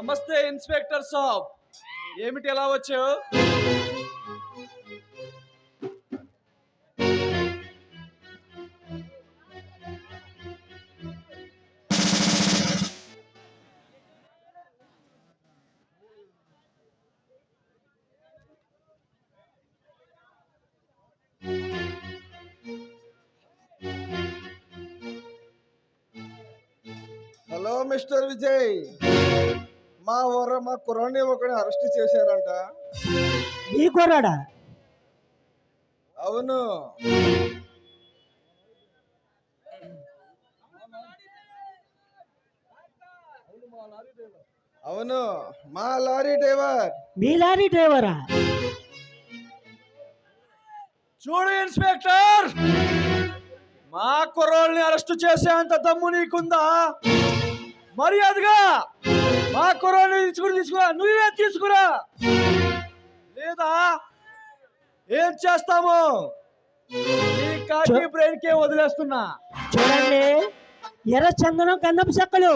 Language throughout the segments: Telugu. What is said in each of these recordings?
నమస్తే ఇన్స్పెక్టర్ సాబ్, ఏమిటి ఎలా వచ్చావు? హలో మిస్టర్ విజయ్, మా కుర్రాన్ని ఒకరిని అరెస్ట్ చేశారంట. ఈ కుర్రాడా? అవును. అవును, మా లారీ డ్రైవర్. మీ లారీ డ్రైవరా? చూడు ఇన్స్పెక్టర్, మా కుర్రోళ్ళని అరెస్ట్ చేసేంత దమ్ము నీకుందా? మర్యాదగా మా కుర్రోళ్ళని తీసుకురా, నువ్వే తీసుకురా, లేదా ఏం చేస్తాము? నీ కాకి బ్రెయిన్ కే వదిలేస్తున్నా. చూడండి, ఎర్ర చందనం కన్నపు చెక్కలు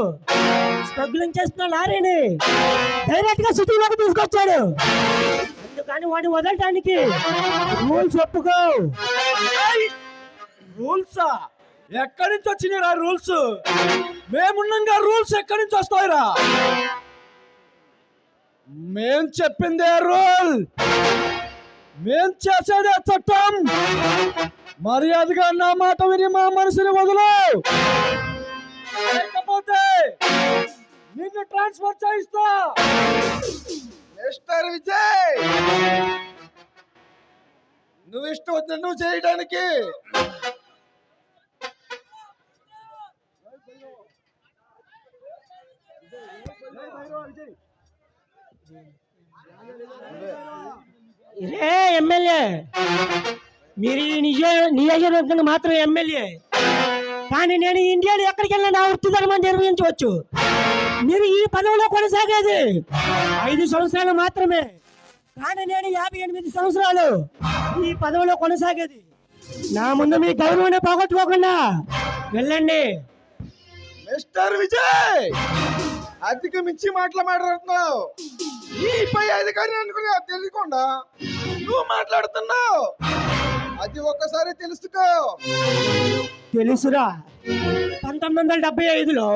స్మగ్లింగ్ చేస్తున్న లారీని డైరెక్ట్ గా సిటీలోకి తీసుకొచ్చాడు. అందుకని వాడిని వదలటానికి రూల్స్ ఒప్పుకో. రూల్సా? ఎక్కడి నుంచి వచ్చినాయిరా రూల్స్? మేమున్నంగా రూల్స్ ఎక్కడి నుంచి వస్తాయిరా? మేం చెప్పిందే రూల్, మేం చేసేదే చట్టం. మర్యాదగా నా మాట విని మా మనసుని వదులు, లేకపోతే నిన్ను ట్రాన్స్ఫర్ చేయిస్తా. మిస్టర్ విజయ్, నువ్వు ఇష్టం వచ్చిన నువ్వు చేయడానికి. రే ఎమ్మెల్యే, మీరు ఈ నియోజకవర్గంగా మాత్రం ఎమ్మెల్యే, కానీ నేను ఇండియాలో ఎక్కడికి వెళ్ళినా నా వృత్తి ధర్మాన్ని నిర్వహించవచ్చు. మీరు ఈ పదవిలో కొనసాగేది 5 సంవత్సరాలు మాత్రమే, కానీ నేను 58 సంవత్సరాలు ఈ పదవిలో కొనసాగేది. నా ముందు మీ గౌరవాన్ని పోగొట్టుకోకుండా వెళ్ళండి. మిస్టర్ విజయ్, అధిక మించి మాట్లాడుతున్నావు. ఈ పై అధికారి అనుకుని తెలియకుండా నువ్వు మాట్లాడుతున్నావు. అది ఒక్కసారి తెలుసుకో. తెలుసురా, 1975లో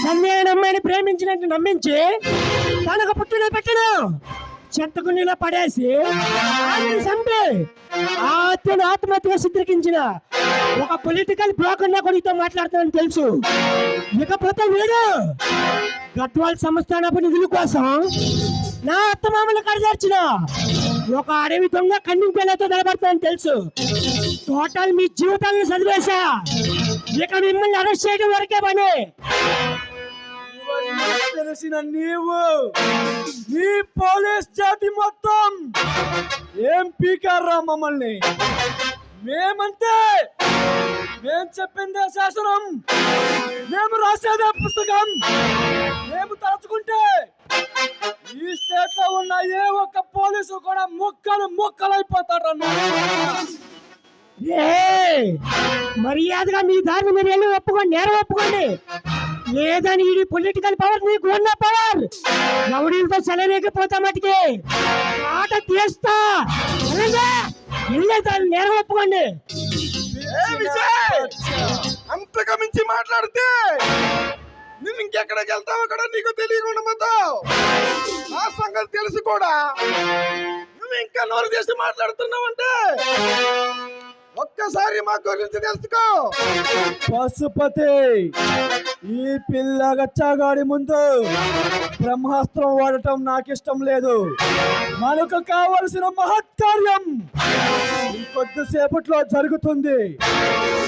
సన్యాయన అమ్మాయిని ప్రేమించినట్టు నమ్మించి తనకు పుట్టిన పెట్టను చెత్తకుండీలో పడేసి ఆమెను చంపి ఆ హత్యను ఆత్మహత్యగా చిత్రీకరించిన ఒక పొలిటికల్ బ్లాకర్ నా కొడుకుతో మాట్లాడుతానని తెలుసు. ఇకపోతే వీడు గద్వాల్ సంస్థానపు నిధుల కోసం నా అత్తమామలు కడదార్చిన ఒక అడవి దొంగ కన్నింగ్ పిల్లతో నిలబడతానని తెలుసు. టోటల్ మీ జీవితాలను చదివేశా. ఇక మిమ్మల్ని అరెస్ట్ చేయడం వరకే పని. తెలిసిన నీవు, నీ పోలీస్ జాతి మొత్తం ఏం పీకారా మమ్మల్ని? మేమంతే, మేం చెప్పిందే శాసనం, మేము రాసేదే పుస్తకం. మేము తలుచుకుంటే ఈ స్టేట్ లో ఉన్న ఏ ఒక్క పోలీసు కూడా ముక్కలైపోతాడు. మర్యాదగా మీ దారిని మీరు వెళ్ళి ఒప్పుకోండి, నేరం ఒప్పుకోండి. లేదని ఈ పొలిటికల్ పవర్ నీకు ఉన్న పవర్ రౌడీలతో సెలరేగిపోతా మటుకి ఆట తీస్తా. వెళ్ళేదాన్ని నేరం ఒప్పుకోండి. అంతగా మించి మాట్లాడితే నువ్వు ఇంకెక్కడికి వెళ్తావు అక్కడ నీకు తెలియకుండా పోతావు. ఆ సంగతి తెలుసు కూడా. నువ్వు ఇంకా నోరు చేసి మాట్లాడుతున్నావంటే ఒక్కసారి మా గురించి తెలుసుకో. పశుపతి, ఈ పిల్ల గచ్చాగాడి ముందు బ్రహ్మాస్త్రం వాడటం నాకు ఇష్టం లేదు. మనకు కావలసిన మహత్కార్యం ఇంకొద్దిసేపట్లో జరుగుతుంది.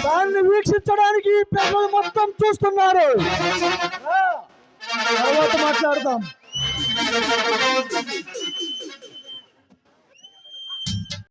దాన్ని వీక్షించడానికి ఈ ప్రజలు మొత్తం చూస్తున్నారు. తర్వాత మాట్లాడదాం.